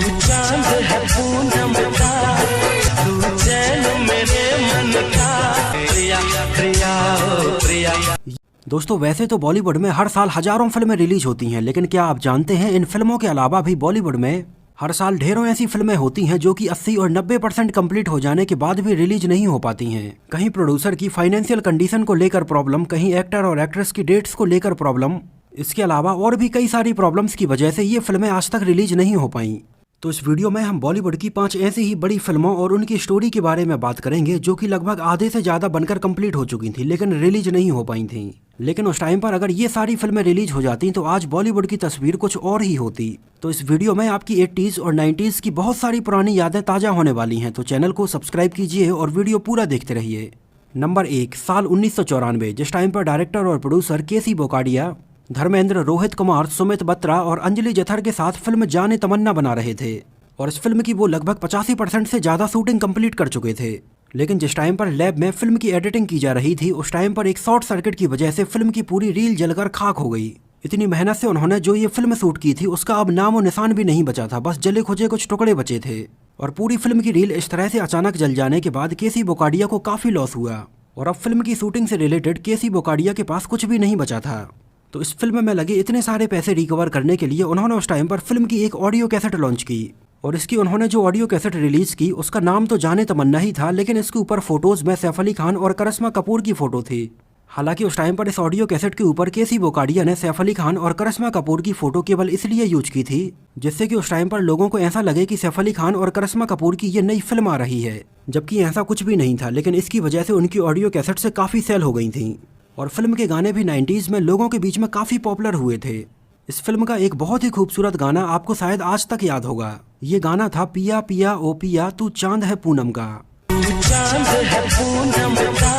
चांद है पूनम का, तू चैन मेरे मन का, प्रिया प्रिया ओ प्रिया। दोस्तों वैसे तो बॉलीवुड में हर साल हजारों फिल्में रिलीज होती हैं, लेकिन क्या आप जानते हैं इन फिल्मों के अलावा भी बॉलीवुड में हर साल ढेरों ऐसी फिल्में होती हैं जो कि 80 और 90% कंप्लीट हो जाने के बाद भी रिलीज नहीं हो पाती हैं। कहीं प्रोड्यूसर की फाइनेंशियल कंडीशन को लेकर प्रॉब्लम, कहीं एक्टर और एक्ट्रेस की डेट्स को लेकर प्रॉब्लम, इसके अलावा और भी कई सारी प्रॉब्लम्स की वजह से ये फिल्में आज तक रिलीज नहीं हो पाई। तो इस वीडियो में हम बॉलीवुड की 5 ऐसी ही बड़ी फिल्मों और उनकी स्टोरी के बारे में बात करेंगे जो कि लगभग आधे से ज्यादा बनकर कंप्लीट हो चुकी थी लेकिन रिलीज नहीं हो पाई थी। लेकिन उस टाइम पर अगर ये सारी फिल्में रिलीज हो जाती तो आज बॉलीवुड की तस्वीर कुछ और ही होती। तो इस वीडियो में आपकी 80s और 90s की बहुत सारी पुरानी यादें ताजा होने वाली हैं, तो चैनल को सब्सक्राइब कीजिए और वीडियो पूरा देखते रहिए। नंबर 1, साल 1994, जिस टाइम पर डायरेक्टर और प्रोड्यूसर केसी बोकाडिया, धर्मेंद्र, रोहित कुमार, सुमित बत्रा और अंजलि जथर के साथ फिल्म जाने तमन्ना बना रहे थे और इस फिल्म की वो लगभग 85% से ज्यादा शूटिंग कंप्लीट कर चुके थे। लेकिन जिस टाइम पर लैब में फिल्म की एडिटिंग की जा रही थी उस टाइम पर एक शॉर्ट सर्किट की वजह से फिल्म की पूरी रील जलकर खाक हो गई। इतनी मेहनत से उन्होंने जो ये फिल्म शूट की थी उसका अब नामो निशान भी नहीं बचा था, बस जले खुजे कुछ टुकड़े बचे थे। और पूरी फिल्म की रील इस तरह से अचानक जल जाने के बाद केसी बोकाडिया को काफी लॉस हुआ और अब फिल्म की शूटिंग से रिलेटेड केसी बोकाडिया के पास कुछ भी नहीं बचा था। तो इस फिल्म में लगे इतने सारे पैसे रिकवर करने के लिए उन्होंने उस टाइम पर फिल्म की एक ऑडियो कैसेट लॉन्च की और इसकी उन्होंने जो ऑडियो कैसेट रिलीज की उसका नाम तो जाने तमन्ना ही था, लेकिन इसके ऊपर फोटोज में सैफ अली खान और करिश्मा कपूर की फोटो थी। हालांकि उस टाइम पर इस ऑडियो कैसेट के ऊपर केसी बोकाडिया ने सैफ अली खान और करिश्मा कपूर की फोटो केवल इसलिए यूज की थी जिससे कि उस टाइम पर लोगों को ऐसा लगे कि सैफ अली खान और करिश्मा कपूर की ये नई फिल्म आ रही है, जबकि ऐसा कुछ भी नहीं था। लेकिन इसकी वजह से उनकी ऑडियो कैसेट से काफी सेल हो गई थी और फिल्म के गाने भी 90s में लोगों के बीच में काफी पॉपुलर हुए थे। इस फिल्म का एक बहुत ही खूबसूरत गाना आपको शायद आज तक याद होगा। ये गाना था पिया पिया ओ पिया तू चांद है पूनम का। तू चांद है पूनम का,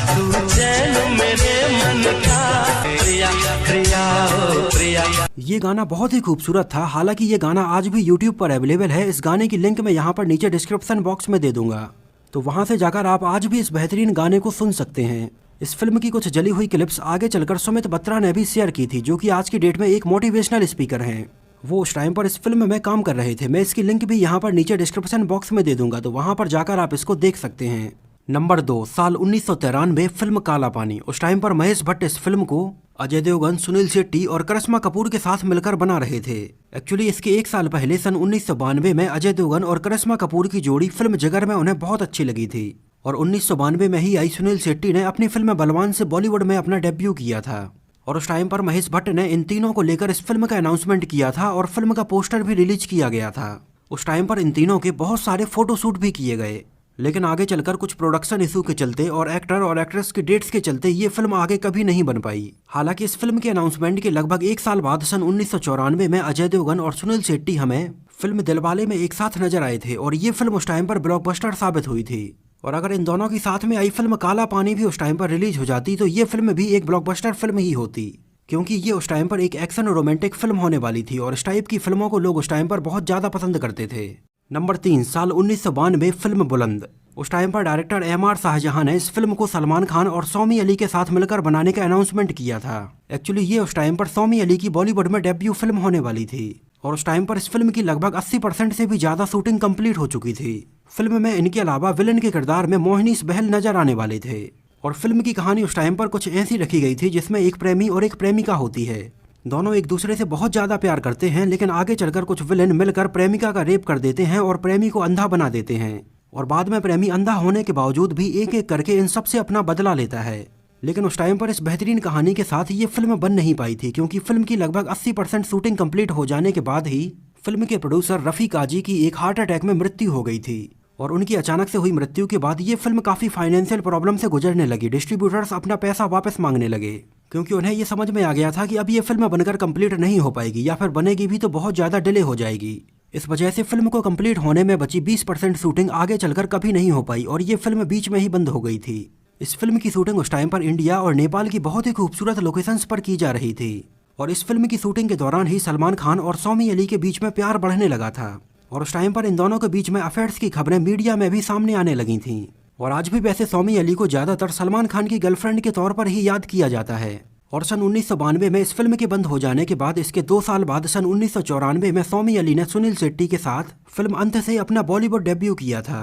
तू चैन मेरे मन का, प्रिया प्रिया ओ प्रिया। ये गाना बहुत ही खूबसूरत था। हालांकि ये गाना आज भी YouTube पर अवेलेबल है। इस गाने की लिंक मैं यहाँ पर नीचे डिस्क्रिप्शन बॉक्स में दे दूंगा, तो वहाँ से जाकर आप आज भी इस बेहतरीन गाने को सुन सकते हैं। इस फिल्म की कुछ जली हुई क्लिप्स आगे चलकर सुमित बत्रा ने भी शेयर की थी, जो कि आज की डेट में एक मोटिवेशनल स्पीकर हैं। वो उस टाइम पर इस फिल्म में काम कर रहे थे। मैं इसकी लिंक भी यहाँ पर नीचे डिस्क्रिप्शन बॉक्स में दे दूंगा, तो वहाँ पर जाकर आप इसको देख सकते हैं। नंबर 2, साल 1993, फिल्म काला पानी। उस टाइम पर महेश भट्ट इस फिल्म को अजय देवगन, सुनील शेट्टी और करिश्मा कपूर के साथ मिलकर बना रहे थे। एक्चुअली इसके एक साल पहले सन 1992 में अजय देवगन और करिश्मा कपूर की जोड़ी फिल्म जिगर में उन्हें बहुत अच्छी लगी थी और 1992 में ही आई सुनील शेट्टी ने अपनी फिल्म बलवान से बॉलीवुड में अपना डेब्यू किया था और उस टाइम पर महेश भट्ट ने इन तीनों को लेकर इस फिल्म का अनाउंसमेंट किया था और फिल्म का पोस्टर भी रिलीज किया गया था। उस टाइम पर इन तीनों के बहुत सारे फोटोशूट भी किए गए, लेकिन आगे चलकर कुछ प्रोडक्शन इशू के चलते और एक्टर और एक्ट्रेस की डेट्स के चलते ये फिल्म आगे कभी नहीं बन पाई। हालांकि इस फिल्म के अनाउंसमेंट के लगभग एक साल बाद सन 1994 में अजय देवगन और सुनील शेट्टी हमें फिल्म दिलवाले में एक साथ नजर आए थे और ये फिल्म उस टाइम पर ब्लॉकबस्टर साबित हुई थी। और अगर इन दोनों की साथ में आई फिल्म काला पानी भी उस टाइम पर रिलीज हो जाती तो ये फिल्म भी एक ब्लॉकबस्टर फिल्म ही होती, क्योंकि ये उस टाइम पर एक एक्शन रोमांटिक फिल्म होने वाली थी और इस टाइप की फिल्मों को लोग उस टाइम पर बहुत ज्यादा पसंद करते थे। नंबर 3, साल 1992, फिल्म बुलंद। उस टाइम पर डायरेक्टर MR शाहजहां ने इस फिल्म को सलमान खान और सौमी अली के साथ मिलकर बनाने का अनाउंसमेंट किया था। एक्चुअली ये उस टाइम पर सौमी अली की बॉलीवुड में डेब्यू फिल्म होने वाली थी और उस टाइम पर इस फिल्म की लगभग 80% से भी ज्यादा शूटिंग कंप्लीट हो चुकी थी। फिल्म में इनके अलावा विलन के किरदार में मोहिनीश बहल नजर आने वाले थे और फिल्म की कहानी उस टाइम पर कुछ ऐसी रखी गई थी जिसमें एक प्रेमी और एक प्रेमिका होती है। दोनों एक दूसरे से बहुत ज्यादा प्यार करते हैं, लेकिन आगे चलकर कुछ विलन मिलकर प्रेमिका का रेप कर देते हैं और प्रेमी को अंधा बना देते हैं और बाद में प्रेमी अंधा होने के बावजूद भी एक एक करके इन सब से अपना बदला लेता है। लेकिन उस टाइम पर इस बेहतरीन कहानी के साथ ये फिल्म बन नहीं पाई थी, क्योंकि फिल्म की लगभग 80% शूटिंग कंप्लीट हो जाने के बाद ही फिल्म के प्रोड्यूसर रफी काजी की एक हार्ट अटैक में मृत्यु हो गई थी और उनकी अचानक से हुई मृत्यु के बाद ये फिल्म काफी फाइनेंशियल प्रॉब्लम से गुजरने लगी। डिस्ट्रीब्यूटर्स अपना पैसा वापस मांगने लगे, क्योंकि उन्हें ये समझ में आ गया था कि अब ये फिल्म बनकर कंप्लीट नहीं हो पाएगी या फिर बनेगी भी तो बहुत ज्यादा डिले हो जाएगी। इस वजह से फिल्म को कंप्लीट होने में बची 20% शूटिंग आगे चलकर कभी नहीं हो पाई और ये फिल्म बीच में ही बंद हो गई थी। इस फिल्म की शूटिंग उस टाइम पर इंडिया और नेपाल की बहुत ही खूबसूरत लोकेशंस पर की जा रही थी और इस फिल्म की शूटिंग के दौरान ही सलमान खान और सौमी अली के बीच में प्यार बढ़ने लगा था और उस टाइम पर इन दोनों के बीच में अफेयर्स की खबरें मीडिया में भी सामने आने लगी थीं। और आज भी वैसे सौमी अली को ज्यादातर सलमान खान की गर्लफ्रेंड के तौर पर ही याद किया जाता है और सन 1992 में इस फिल्म के बंद हो जाने के बाद इसके 2 साल बाद सन 1994 में सौमी अली ने सुनील शेट्टी के साथ फिल्म अंत से अपना बॉलीवुड डेब्यू किया था।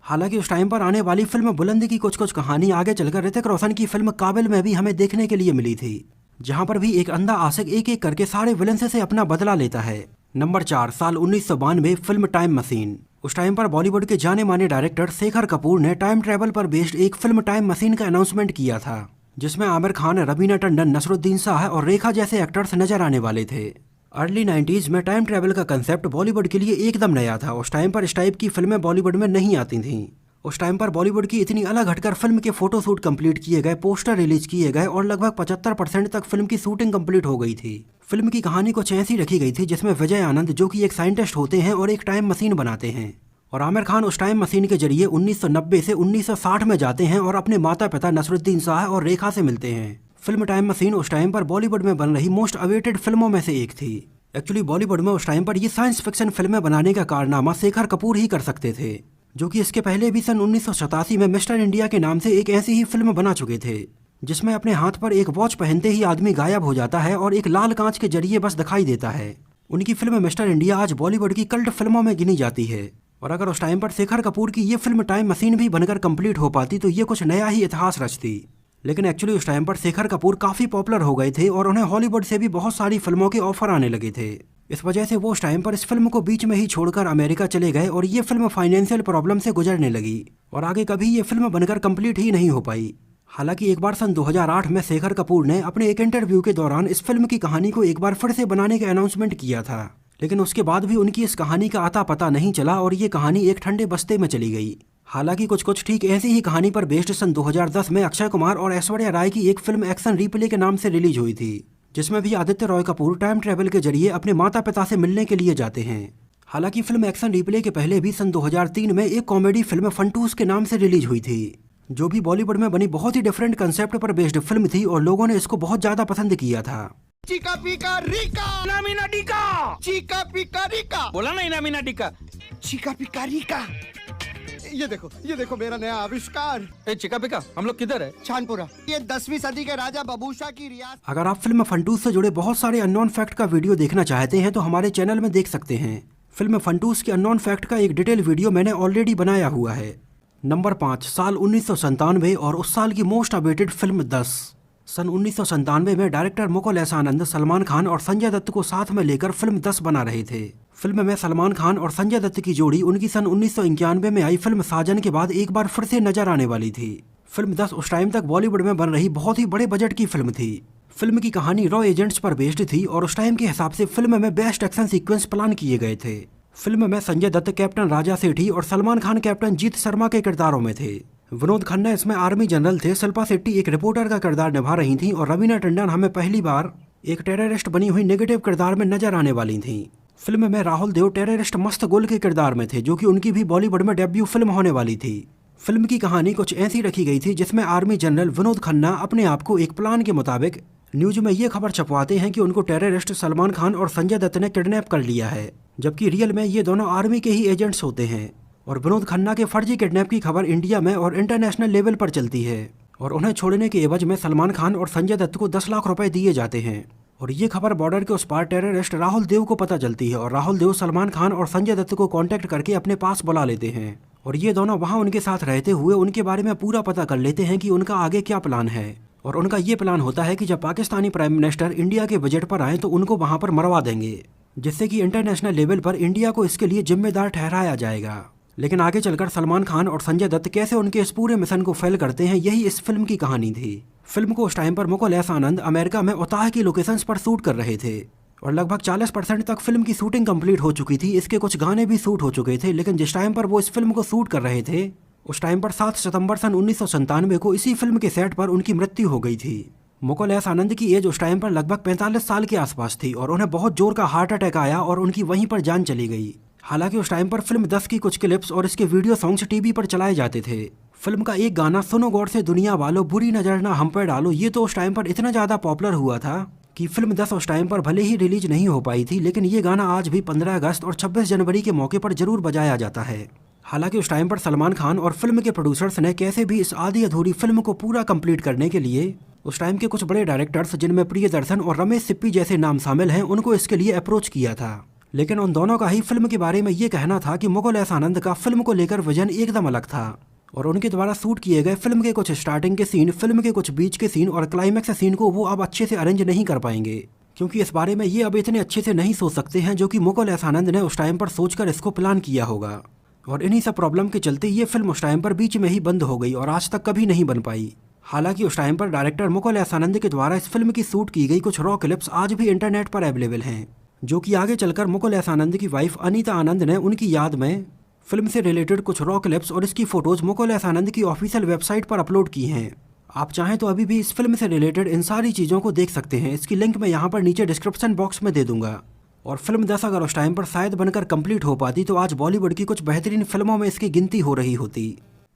हालांकि उस टाइम पर आने वाली फिल्म बुलंदी की कुछ कहानी आगे चलकर ऋतिक रोशन की फिल्म काबिल में भी हमें देखने के लिए मिली थी, जहां पर भी एक अंधा आशिक एक एक करके सारे विलेन से अपना बदला लेता है। नंबर 4, साल 1992 फिल्म टाइम मशीन। उस टाइम पर बॉलीवुड के जाने माने डायरेक्टर शेखर कपूर ने टाइम ट्रेवल पर बेस्ड एक फिल्म टाइम मशीन का अनाउंसमेंट किया था, जिसमें आमिर खान, रवीना टंडन, नसरुद्दीन शाह और रेखा जैसे एक्टर्स नजर आने वाले थे। अर्ली 90s में टाइम ट्रेवल का कंसेप्ट बॉलीवुड के लिए एकदम नया था। उस टाइम पर इस टाइप की फिल्में बॉलीवुड में नहीं आती थीं। उस टाइम पर बॉलीवुड की इतनी अलग हटकर फिल्म के फोटोशूट कंप्लीट किए गए, पोस्टर रिलीज किए गए और लगभग 75% तक फिल्म की शूटिंग कंप्लीट हो गई थी। फिल्म की कहानी कुछ ऐसी रखी गई थी जिसमें विजय आनंद, जो कि एक साइंटिस्ट होते हैं और एक टाइम मशीन बनाते हैं, और आमिर खान उस टाइम मशीन के जरिए 1990 से 1960 में जाते हैं और अपने माता पिता नसरुद्दीन शाह और रेखा से मिलते हैं। फिल्म टाइम मशीन उस टाइम पर बॉलीवुड में बन रही मोस्ट अवेटेड फिल्मों में से एक थी। एक्चुअली बॉलीवुड में उस टाइम पर ये साइंस फिक्शन फिल्में बनाने का कारनामा शेखर कपूर ही कर सकते थे, जो कि इसके पहले भी सन 1987 में मिस्टर इंडिया के नाम से एक ऐसी ही फिल्म बना चुके थे, जिसमें अपने हाथ पर एक वॉच पहनते ही आदमी गायब हो जाता है और एक लाल कांच के जरिए बस दिखाई देता है। उनकी फिल्म मिस्टर इंडिया आज बॉलीवुड की कल्ट फिल्मों में गिनी जाती है, और अगर उस टाइम पर शेखर कपूर की ये फिल्म टाइम मशीन भी बनकर कंप्लीट हो पाती तो ये कुछ नया ही इतिहास रचती। लेकिन एक्चुअली उस टाइम पर शेखर कपूर काफी पॉपुलर हो गए थे और उन्हें हॉलीवुड से भी बहुत सारी फिल्मों के ऑफर आने लगे थे। इस वजह से वो उस टाइम पर इस फिल्म को बीच में ही छोड़कर अमेरिका चले गए और ये फिल्म फाइनेंशियल प्रॉब्लम से गुजरने लगी और आगे कभी ये फिल्म बनकर कंप्लीट ही नहीं हो पाई। हालांकि एक बार सन 2008 में शेखर कपूर ने अपने एक इंटरव्यू के दौरान इस फिल्म की कहानी को एक बार फिर से बनाने का अनाउंसमेंट किया था, लेकिन उसके बाद भी उनकी इस कहानी का आता पता नहीं चला और ये कहानी एक ठंडे बस्ते में चली गई। हालांकि कुछ ठीक ऐसी ही कहानी पर बेस्ड सन 2010 में अक्षय कुमार और ऐश्वर्या राय की एक फिल्म एक्शन रिप्ले के नाम से रिलीज हुई थी, जिसमें भी आदित्य रॉय कपूर टाइम ट्रेवल के जरिए अपने माता पिता से मिलने के लिए जाते हैं। हालांकि फिल्म एक्शन रिप्ले के पहले भी सन 2003 में एक कॉमेडी फिल्म फंटूस के नाम से रिलीज हुई थी, जो भी बॉलीवुड में बनी बहुत ही डिफरेंट कंसेप्ट पर बेस्ड फिल्म थी और लोगों ने इसको बहुत ज्यादा पसंद किया था। चिका पिका रिका इनामिना डिका चिका पिका रिका बोला ना इनामिना डिका चिका पिका रिका। ये देखो मेरा नया आविष्कार। चिका पिका हम लोग किधर है? चांदपुरा। ये 10वीं सदी के राजा बबूशा की रियासत। अगर आप फिल्म फंटूस से जुड़े बहुत सारे अननोन फैक्ट का वीडियो देखना चाहते हैं तो हमारे चैनल में देख सकते हैं। फिल्म फंटूस के अननोन फैक्ट का एक डिटेल वीडियो मैंने ऑलरेडी बनाया हुआ है। नंबर 5, साल 1997 और उस साल की मोस्ट अवेटेड फिल्म 10। सन 1997 में डायरेक्टर मुकुल एस आनंद सलमान खान और संजय दत्त को साथ में लेकर फिल्म 10 बना रहे थे। फिल्म में सलमान खान और संजय दत्त की जोड़ी उनकी सन 1991 में आई फिल्म साजन के बाद एक बार फिर से नजर आने वाली थी। फिल्म 10 उस टाइम तक बॉलीवुड में बन रही बहुत ही बड़े बजट की फिल्म थी। फिल्म की कहानी रॉ एजेंट्स पर बेस्ड थी और उस टाइम के हिसाब से फिल्म में बेस्ट एक्शन सीक्वेंस प्लान किए गए थे। फिल्म में संजय दत्त कैप्टन राजा सेठी और सलमान खान कैप्टन जीत शर्मा के किरदारों में थे। विनोद खन्ना इसमें आर्मी जनरल थे, शिल्पा शेट्टी एक रिपोर्टर का किरदार निभा रही थीं और रवीना टंडन हमें पहली बार एक टेररिस्ट बनी हुई नेगेटिव किरदार में नजर आने वाली थीं। फिल्म में राहुल देव टेररिस्ट मस्त गुल के किरदार में थे, जो कि उनकी भी बॉलीवुड में डेब्यू फिल्म होने वाली थी। फिल्म की कहानी कुछ ऐसी रखी गई थी जिसमें आर्मी जनरल विनोद खन्ना अपने आप को एक प्लान के मुताबिक न्यूज में ये खबर छपवाते हैं कि उनको टेररिस्ट सलमान खान और संजय दत्त ने किडनैप कर लिया है, जबकि रियल में ये दोनों आर्मी के ही एजेंट्स होते हैं। और विनोद खन्ना के फर्जी किडनैप की खबर इंडिया में और इंटरनेशनल लेवल पर चलती है और उन्हें छोड़ने के एवज में सलमान खान और संजय दत्त को 10 लाख रुपए दिए जाते हैं। और ये खबर बॉर्डर के उस पार टेररिस्ट राहुल देव को पता चलती है और राहुल देव सलमान खान और संजय दत्त को कांटेक्ट करके अपने पास बुला लेते हैं और ये दोनों वहाँ उनके साथ रहते हुए उनके बारे में पूरा पता कर लेते हैं कि उनका आगे क्या प्लान है। और उनका ये प्लान होता है कि जब पाकिस्तानी प्राइम मिनिस्टर इंडिया के बजट पर आए तो उनको वहाँ पर मरवा देंगे, जिससे कि इंटरनेशनल लेवल पर इंडिया को इसके लिए जिम्मेदार ठहराया जाएगा। लेकिन आगे चलकर सलमान खान और संजय दत्त कैसे उनके इस पूरे मिशन को फेल करते हैं, यही इस फिल्म की कहानी थी। फिल्म को उस टाइम पर मुकुल एस आनंद अमेरिका में उताह की लोकेशंस पर शूट कर रहे थे और लगभग 40% तक फिल्म की शूटिंग कंप्लीट हो चुकी थी। इसके कुछ गाने भी शूट हो चुके थे, लेकिन जिस टाइम पर वो इस फिल्म को शूट कर रहे थे उस टाइम पर 7 सितंबर सन 1997 को इसी फिल्म के सेट पर उनकी मृत्यु हो गई थी। मुकुल एस आनंद की एज उस टाइम पर लगभग 45 साल के आसपास थी और उन्हें बहुत जोर का हार्ट अटैक आया और उनकी वहीं पर जान चली गई। हालांकि उस टाइम पर फिल्म 10 की कुछ क्लिप्स और इसके वीडियो सॉन्ग्स टीवी पर चलाए जाते थे। फिल्म का एक गाना सुनो गौर से दुनिया वालों बुरी नजर ना हम पर डालो, ये तो उस टाइम पर इतना ज्यादा पॉपुलर हुआ था कि फिल्म 10 उस टाइम पर भले ही रिलीज नहीं हो पाई थी, लेकिन ये गाना आज भी 15 अगस्त और 26 जनवरी के मौके पर जरूर बजाया जाता है। हालांकि उस टाइम पर सलमान खान और फिल्म के प्रोड्यूसर्स ने कैसे भी इस आधी अधूरी फिल्म को पूरा कंप्लीट करने के लिए उस टाइम के कुछ बड़े डायरेक्टर्स जिनमें प्रियदर्शन और रमेश सिप्पी जैसे नाम शामिल हैं उनको इसके लिए अप्रोच किया था, लेकिन उन दोनों का ही फिल्म के बारे में ये कहना था कि मुकुल एस आनंद का फिल्म को लेकर विजन एकदम अलग था और उनके द्वारा शूट किए गए फिल्म के कुछ स्टार्टिंग के सीन, फिल्म के कुछ बीच के सीन और क्लाइमैक्स सीन को वो अब अच्छे से अरेंज नहीं कर पाएंगे, क्योंकि इस बारे में ये अब इतने अच्छे से नहीं सोच सकते हैं जो कि मुकुल एस आनंद ने उस टाइम पर सोचकर इसको प्लान किया होगा। और इन्हीं सब प्रॉब्लम के चलते ये फिल्म उस टाइम पर बीच में ही बंद हो गई और आज तक कभी नहीं बन पाई। हालांकि उस टाइम पर डायरेक्टर मुकुल एस आनंद के द्वारा इस फिल्म की शूट की गई कुछ रॉ क्लिप्स आज भी इंटरनेट पर अवेलेबल हैं, जो कि आगे चलकर मुकुल एस आनंद की वाइफ अनीता आनंद ने उनकी याद में फिल्म से रिलेटेड कुछ रॉ क्लिप्स और इसकी फोटोज मुकुल एस आनंद की ऑफिशियल वेबसाइट पर अपलोड की हैं। आप चाहें तो अभी भी इस फिल्म से रिलेटेड इन सारी चीज़ों को देख सकते हैं। इसकी लिंक मैं यहाँ पर नीचे डिस्क्रिप्शन बॉक्स में दे दूंगा। और फिल्म 10 अगर उस टाइम पर शायद बनकर कंप्लीट हो पाती तो आज बॉलीवुड की कुछ बेहतरीन फिल्मों में इसकी गिनती हो रही होती।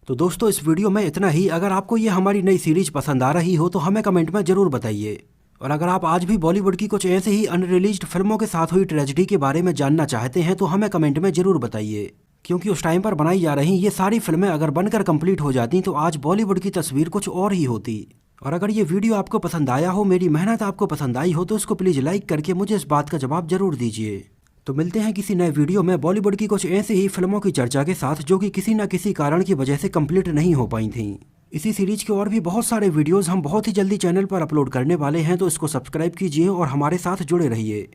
तो दोस्तों इस वीडियो में इतना ही। अगर आपको ये हमारी नई सीरीज पसंद आ रही हो तो हमें कमेंट में जरूर बताइए। और अगर आप आज भी बॉलीवुड की कुछ ऐसे ही अनरिलीज्ड फिल्मों के साथ हुई ट्रेजेडी के बारे में जानना चाहते हैं तो हमें कमेंट में जरूर बताइए, क्योंकि उस टाइम पर बनाई जा रही ये सारी फिल्में अगर बनकर कंप्लीट हो जाती तो आज बॉलीवुड की तस्वीर कुछ और ही होती। और अगर ये वीडियो आपको पसंद आया हो, मेरी मेहनत आपको पसंद आई हो, तो इसको प्लीज़ लाइक करके मुझे इस बात का जवाब जरूर दीजिए। तो मिलते हैं किसी नए वीडियो में बॉलीवुड की कुछ ऐसी ही फिल्मों की चर्चा के साथ जो कि किसी न किसी कारण की वजह से कंप्लीट नहीं हो पाई थीं। इसी सीरीज के और भी बहुत सारे वीडियोस हम बहुत ही जल्दी चैनल पर अपलोड करने वाले हैं, तो इसको सब्सक्राइब कीजिए और हमारे साथ जुड़े रहिए।